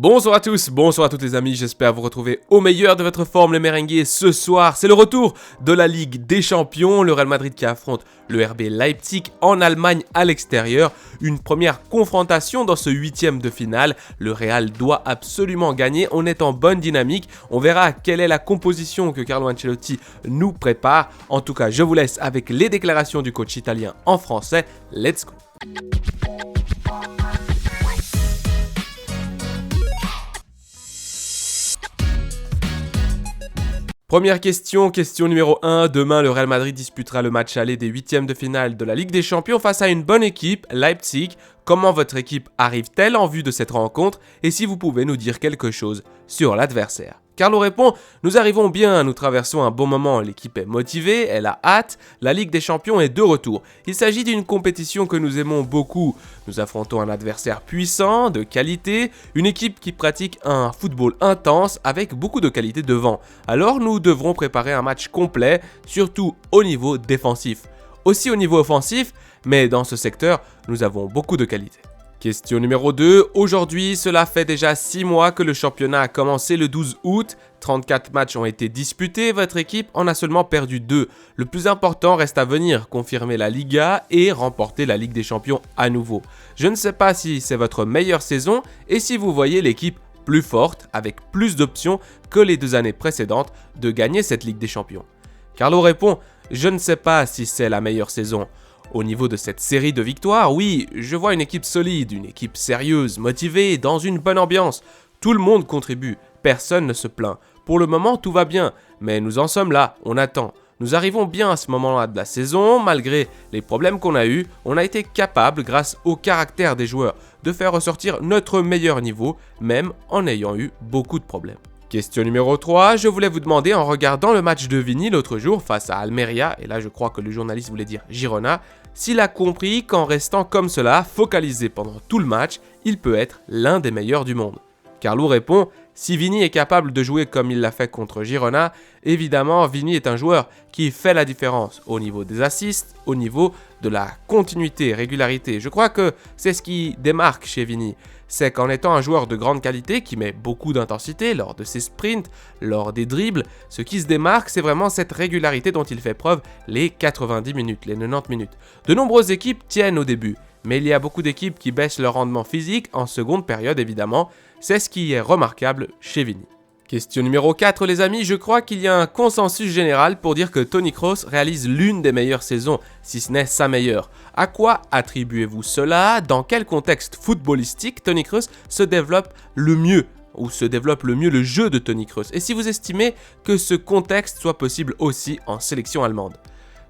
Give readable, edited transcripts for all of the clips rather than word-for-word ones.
Bonsoir à tous, bonsoir à toutes les amis, j'espère vous retrouver au meilleur de votre forme les merengues. Ce soir, c'est le retour de la Ligue des Champions, le Real Madrid qui affronte le RB Leipzig en Allemagne à l'extérieur. Une première confrontation dans ce huitième de finale, le Real doit absolument gagner, on est en bonne dynamique, on verra quelle est la composition que Carlo Ancelotti nous prépare. En tout cas, je vous laisse avec les déclarations du coach italien en français, let's go. Première question numéro 1. Demain, le Real Madrid disputera le match aller des huitièmes de finale de la Ligue des Champions face à une bonne équipe, Leipzig. Comment votre équipe arrive-t-elle en vue de cette rencontre? Et si vous pouvez nous dire quelque chose sur l'adversaire. Carlo répond, nous arrivons bien, nous traversons un bon moment, l'équipe est motivée, elle a hâte, la Ligue des Champions est de retour. Il s'agit d'une compétition que nous aimons beaucoup. Nous affrontons un adversaire puissant, de qualité, une équipe qui pratique un football intense avec beaucoup de qualité devant. Alors nous devrons préparer un match complet, surtout au niveau défensif. Aussi au niveau offensif, mais dans ce secteur, nous avons beaucoup de qualité. Question numéro 2. Aujourd'hui, cela fait déjà 6 mois que le championnat a commencé le 12 août. 34 matchs ont été disputés, votre équipe en a seulement perdu 2. Le plus important reste à venir, confirmer la Liga et remporter la Ligue des Champions à nouveau. Je ne sais pas si c'est votre meilleure saison et si vous voyez l'équipe plus forte, avec plus d'options que les 2 années précédentes de gagner cette Ligue des Champions. Carlo répond, je ne sais pas si c'est la meilleure saison. Au niveau de cette série de victoires, oui, je vois une équipe solide, une équipe sérieuse, motivée, dans une bonne ambiance. Tout le monde contribue, personne ne se plaint. Pour le moment, tout va bien, mais nous en sommes là, on attend. Nous arrivons bien à ce moment-là de la saison, malgré les problèmes qu'on a eus, on a été capable, grâce au caractère des joueurs, de faire ressortir notre meilleur niveau, même en ayant eu beaucoup de problèmes. Question numéro 3, je voulais vous demander en regardant le match de Vini l'autre jour face à Almeria, et là je crois que le journaliste voulait dire Girona, s'il a compris qu'en restant comme cela, focalisé pendant tout le match, il peut être l'un des meilleurs du monde. Carlo répond, si Vini est capable de jouer comme il l'a fait contre Girona, évidemment Vini est un joueur qui fait la différence au niveau des assists, au niveau de la continuité, régularité. Je crois que c'est ce qui démarque chez Vini. C'est qu'en étant un joueur de grande qualité qui met beaucoup d'intensité lors de ses sprints, lors des dribbles, ce qui se démarque, c'est vraiment cette régularité dont il fait preuve les 90 minutes, les 90 minutes. De nombreuses équipes tiennent au début, mais il y a beaucoup d'équipes qui baissent leur rendement physique en seconde période évidemment. C'est ce qui est remarquable chez Vini. Question numéro 4 les amis, je crois qu'il y a un consensus général pour dire que Toni Kroos réalise l'une des meilleures saisons, si ce n'est sa meilleure. À quoi attribuez-vous cela? Dans quel contexte footballistique Toni Kroos se développe le mieux? Ou se développe le mieux le jeu de Toni Kroos? Et si vous estimez que ce contexte soit possible aussi en sélection allemande?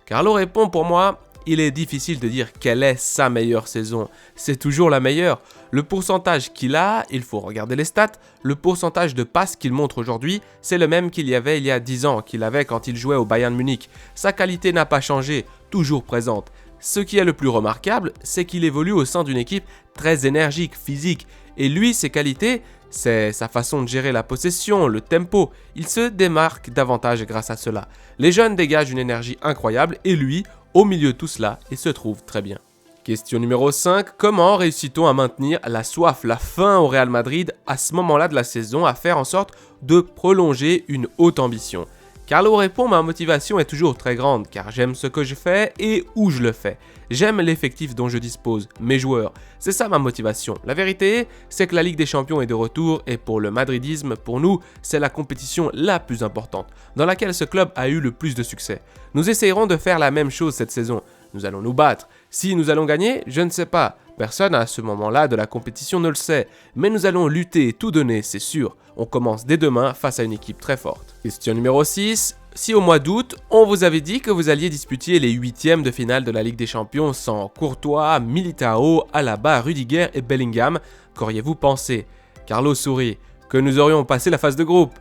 Carlo répond pour moi, il est difficile de dire quelle est sa meilleure saison. C'est toujours la meilleure. Le pourcentage qu'il a, il faut regarder les stats, le pourcentage de passes qu'il montre aujourd'hui, c'est le même qu'il y avait il y a 10 ans, qu'il avait quand il jouait au Bayern Munich. Sa qualité n'a pas changé, toujours présente. Ce qui est le plus remarquable, c'est qu'il évolue au sein d'une équipe très énergique, physique. Et lui, ses qualités, c'est sa façon de gérer la possession, le tempo. Il se démarque davantage grâce à cela. Les jeunes dégagent une énergie incroyable et lui, au milieu de tout cela, il se trouve très bien. Question numéro 5. Comment réussit-on à maintenir la soif, la faim au Real Madrid à ce moment-là de la saison, à faire en sorte de prolonger une haute ambition? Carlo répond, ma motivation est toujours très grande car j'aime ce que je fais et où je le fais. J'aime l'effectif dont je dispose, mes joueurs. C'est ça ma motivation. La vérité, c'est que la Ligue des Champions est de retour et pour le madridisme, pour nous, c'est la compétition la plus importante, dans laquelle ce club a eu le plus de succès. Nous essayerons de faire la même chose cette saison. Nous allons nous battre. Si nous allons gagner, je ne sais pas. Personne à ce moment-là de la compétition ne le sait. Mais nous allons lutter et tout donner, c'est sûr. On commence dès demain face à une équipe très forte. Question numéro 6. Si au mois d'août, on vous avait dit que vous alliez disputer les huitièmes de finale de la Ligue des Champions sans Courtois, Militao, Alaba, Rudiger et Bellingham, qu'auriez-vous pensé? Carlo sourit. Que nous aurions passé la phase de groupe.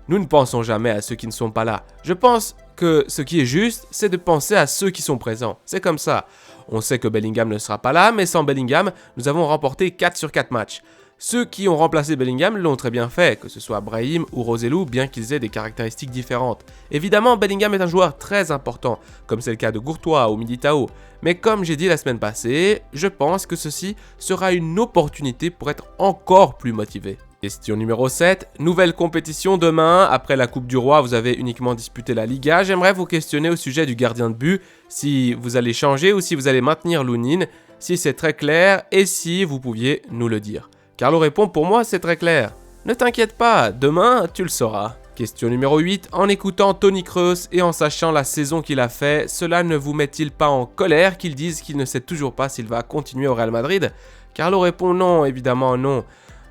Nous ne pensons jamais à ceux qui ne sont pas là. Je pense que ce qui est juste, c'est de penser à ceux qui sont présents. C'est comme ça. On sait que Bellingham ne sera pas là, mais sans Bellingham, nous avons remporté 4 sur 4 matchs. Ceux qui ont remplacé Bellingham l'ont très bien fait, que ce soit Brahim ou Roselu, bien qu'ils aient des caractéristiques différentes. Évidemment, Bellingham est un joueur très important, comme c'est le cas de Courtois ou Militao. Mais comme j'ai dit la semaine passée, je pense que ceci sera une opportunité pour être encore plus motivé. Question numéro 7. Nouvelle compétition demain. Après la Coupe du Roi, vous avez uniquement disputé la Liga. J'aimerais vous questionner au sujet du gardien de but, si vous allez changer ou si vous allez maintenir Lounine, si c'est très clair et si vous pouviez nous le dire. Carlo répond, pour moi c'est très clair. Ne t'inquiète pas, demain tu le sauras. Question numéro 8. En écoutant Tony Kroos et en sachant la saison qu'il a fait, cela ne vous met-il pas en colère qu'il dise qu'il ne sait toujours pas s'il va continuer au Real Madrid? Carlo répond non, évidemment non.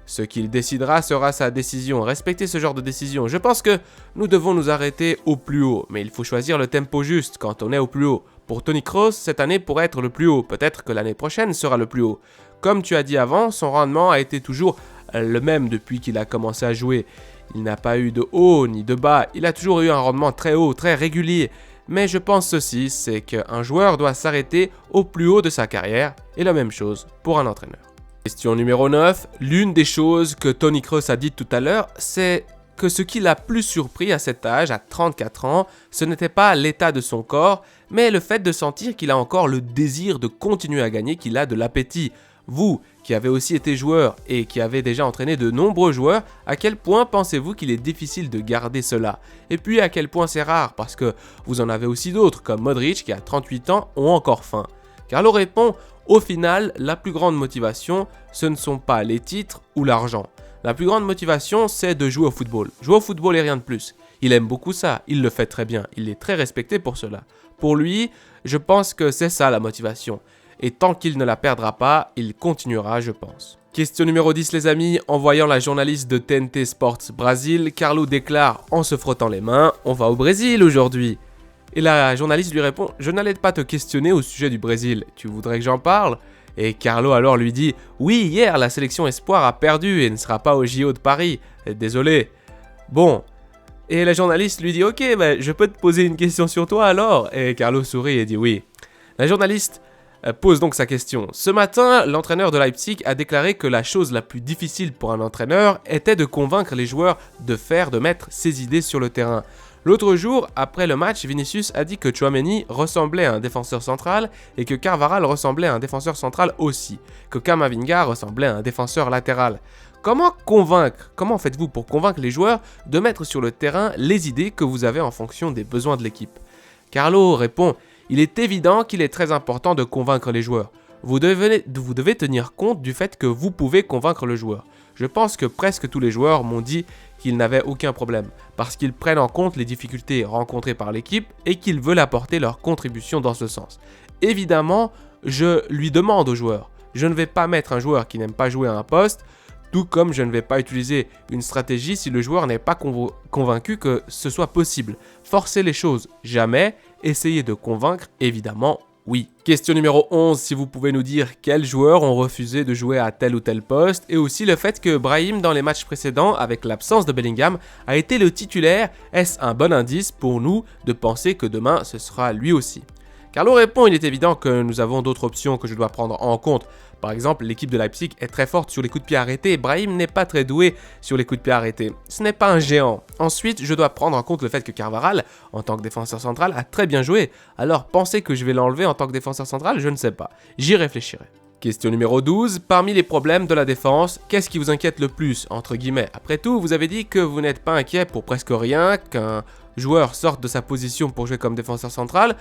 Ce qu'il décidera sera sa décision. Respectez ce genre de décision. Je pense que nous devons nous arrêter au plus haut, mais il faut choisir le tempo juste quand on est au plus haut. Pour Tony Kroos, cette année pourrait être le plus haut. Peut-être que l'année prochaine sera le plus haut. Comme tu as dit avant, son rendement a été toujours le même depuis qu'il a commencé à jouer. Il n'a pas eu de haut ni de bas. Il a toujours eu un rendement très haut, très régulier. Mais je pense ceci, c'est qu'un joueur doit s'arrêter au plus haut de sa carrière. Et la même chose pour un entraîneur. Question numéro 9. L'une des choses que Tony Kroos a dit tout à l'heure, c'est que ce qui l'a plus surpris à cet âge, à 34 ans, ce n'était pas l'état de son corps, mais le fait de sentir qu'il a encore le désir de continuer à gagner, qu'il a de l'appétit. Vous, qui avez aussi été joueur et qui avez déjà entraîné de nombreux joueurs, à quel point pensez-vous qu'il est difficile de garder cela? Et puis à quel point c'est rare, parce que vous en avez aussi d'autres, comme Modric qui a 38 ans, ont encore faim. Carlo répond, au final, la plus grande motivation, ce ne sont pas les titres ou l'argent. La plus grande motivation, c'est de jouer au football. Jouer au football et rien de plus. Il aime beaucoup ça, il le fait très bien, il est très respecté pour cela. Pour lui, je pense que c'est ça la motivation. Et tant qu'il ne la perdra pas, il continuera, je pense. Question numéro 10 les amis, en voyant la journaliste de TNT Sports Brasil, Carlo déclare en se frottant les mains, on va au Brésil aujourd'hui. Et la journaliste lui répond, je n'allais pas te questionner au sujet du Brésil, tu voudrais que j'en parle? Et Carlo alors lui dit, oui hier la sélection Espoir a perdu et ne sera pas au JO de Paris, désolé. Bon, et la journaliste lui dit, ok je peux te poser une question sur toi alors? Et Carlo sourit et dit oui. La journaliste pose donc sa question. Ce matin, l'entraîneur de Leipzig a déclaré que la chose la plus difficile pour un entraîneur était de convaincre les joueurs de mettre ses idées sur le terrain. L'autre jour, après le match, Vinicius a dit que Tchouaméni ressemblait à un défenseur central et que Carvajal ressemblait à un défenseur central aussi, que Camavinga ressemblait à un défenseur latéral. Comment faites-vous pour convaincre les joueurs de mettre sur le terrain les idées que vous avez en fonction des besoins de l'équipe? Carlo répond, il est évident qu'il est très important de convaincre les joueurs. Vous devez tenir compte du fait que vous pouvez convaincre le joueur. Je pense que presque tous les joueurs m'ont dit qu'ils n'avaient aucun problème, parce qu'ils prennent en compte les difficultés rencontrées par l'équipe et qu'ils veulent apporter leur contribution dans ce sens. Évidemment, je lui demande aux joueurs. Je ne vais pas mettre un joueur qui n'aime pas jouer à un poste, tout comme je ne vais pas utiliser une stratégie si le joueur n'est pas convaincu que ce soit possible. Forcer les choses, jamais. Essayer de convaincre, évidemment, oui. Question numéro 11, si vous pouvez nous dire quels joueurs ont refusé de jouer à tel ou tel poste, et aussi le fait que Brahim, dans les matchs précédents, avec l'absence de Bellingham, a été le titulaire, est-ce un bon indice pour nous de penser que demain ce sera lui aussi? Carlo répond, il est évident que nous avons d'autres options que je dois prendre en compte. Par exemple, l'équipe de Leipzig est très forte sur les coups de pied arrêtés et Brahim n'est pas très doué sur les coups de pied arrêtés. Ce n'est pas un géant. Ensuite, je dois prendre en compte le fait que Carvajal, en tant que défenseur central, a très bien joué. Alors, penser que je vais l'enlever en tant que défenseur central, je ne sais pas. J'y réfléchirai. Question numéro 12. Parmi les problèmes de la défense, qu'est-ce qui vous inquiète le plus, entre guillemets? Après tout, vous avez dit que vous n'êtes pas inquiet pour presque rien, qu'un joueur sorte de sa position pour jouer comme défenseur central.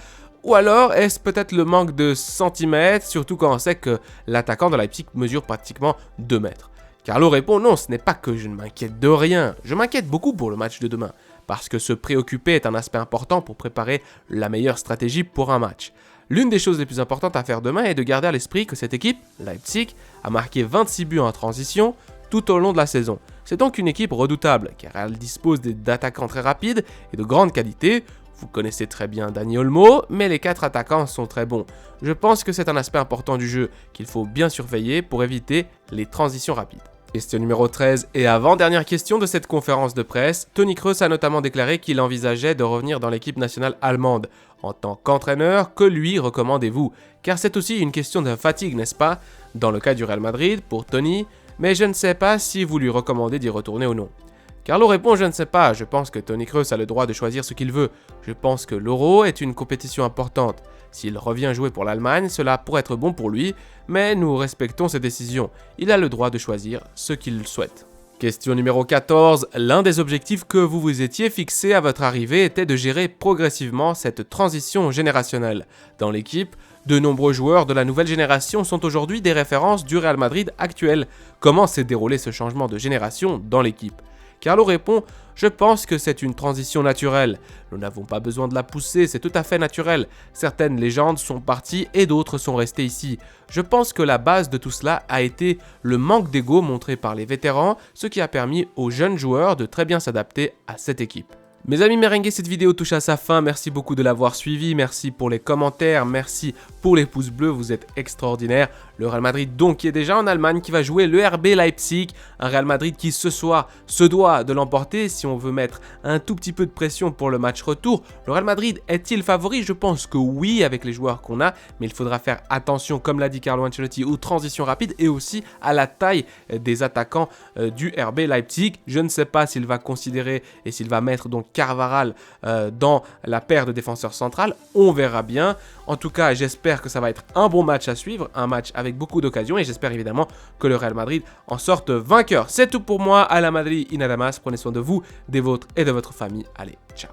Ou alors, est-ce peut-être le manque de centimètres, surtout quand on sait que l'attaquant de Leipzig mesure pratiquement 2 mètres? Carlo répond, non, ce n'est pas que je ne m'inquiète de rien. Je m'inquiète beaucoup pour le match de demain, parce que se préoccuper est un aspect important pour préparer la meilleure stratégie pour un match. L'une des choses les plus importantes à faire demain est de garder à l'esprit que cette équipe, Leipzig, a marqué 26 buts en transition tout au long de la saison. C'est donc une équipe redoutable, car elle dispose d'attaquants très rapides et de grande qualité. Vous connaissez très bien Dani Olmo, mais les 4 attaquants sont très bons. Je pense que c'est un aspect important du jeu qu'il faut bien surveiller pour éviter les transitions rapides. Question numéro 13 et avant-dernière question de cette conférence de presse, Tony Kroos a notamment déclaré qu'il envisageait de revenir dans l'équipe nationale allemande. En tant qu'entraîneur, que lui recommandez-vous? Car c'est aussi une question de fatigue, n'est-ce pas? Dans le cas du Real Madrid, pour Tony, mais je ne sais pas si vous lui recommandez d'y retourner ou non. Carlo répond, je ne sais pas, je pense que Tony Kroos a le droit de choisir ce qu'il veut. Je pense que l'Euro est une compétition importante. S'il revient jouer pour l'Allemagne, cela pourrait être bon pour lui, mais nous respectons ses décisions. Il a le droit de choisir ce qu'il souhaite. Question numéro 14. L'un des objectifs que vous vous étiez fixé à votre arrivée était de gérer progressivement cette transition générationnelle. Dans l'équipe, de nombreux joueurs de la nouvelle génération sont aujourd'hui des références du Real Madrid actuel. Comment s'est déroulé ce changement de génération dans l'équipe? Carlo répond « Je pense que c'est une transition naturelle. Nous n'avons pas besoin de la pousser, c'est tout à fait naturel. Certaines légendes sont parties et d'autres sont restées ici. Je pense que la base de tout cela a été le manque d'ego montré par les vétérans, ce qui a permis aux jeunes joueurs de très bien s'adapter à cette équipe. » Mes amis merengues, cette vidéo touche à sa fin, merci beaucoup de l'avoir suivi, merci pour les commentaires, merci pour les pouces bleus, vous êtes extraordinaires. Le Real Madrid donc qui est déjà en Allemagne, qui va jouer le RB Leipzig, un Real Madrid qui ce soir se doit de l'emporter si on veut mettre un tout petit peu de pression pour le match retour. Le Real Madrid est-il favori? Je pense que oui avec les joueurs qu'on a, mais il faudra faire attention comme l'a dit Carlo Ancelotti aux transitions rapides et aussi à la taille des attaquants du RB Leipzig. Je ne sais pas s'il va considérer et s'il va mettre donc Carvajal dans la paire de défenseurs centrales, on verra bien. En tout cas, j'espère que ça va être un bon match à suivre, un match avec beaucoup d'occasions et j'espère évidemment que le Real Madrid en sorte vainqueur. C'est tout pour moi, à la Madrid in Adamas, prenez soin de vous, des vôtres et de votre famille. Allez, ciao.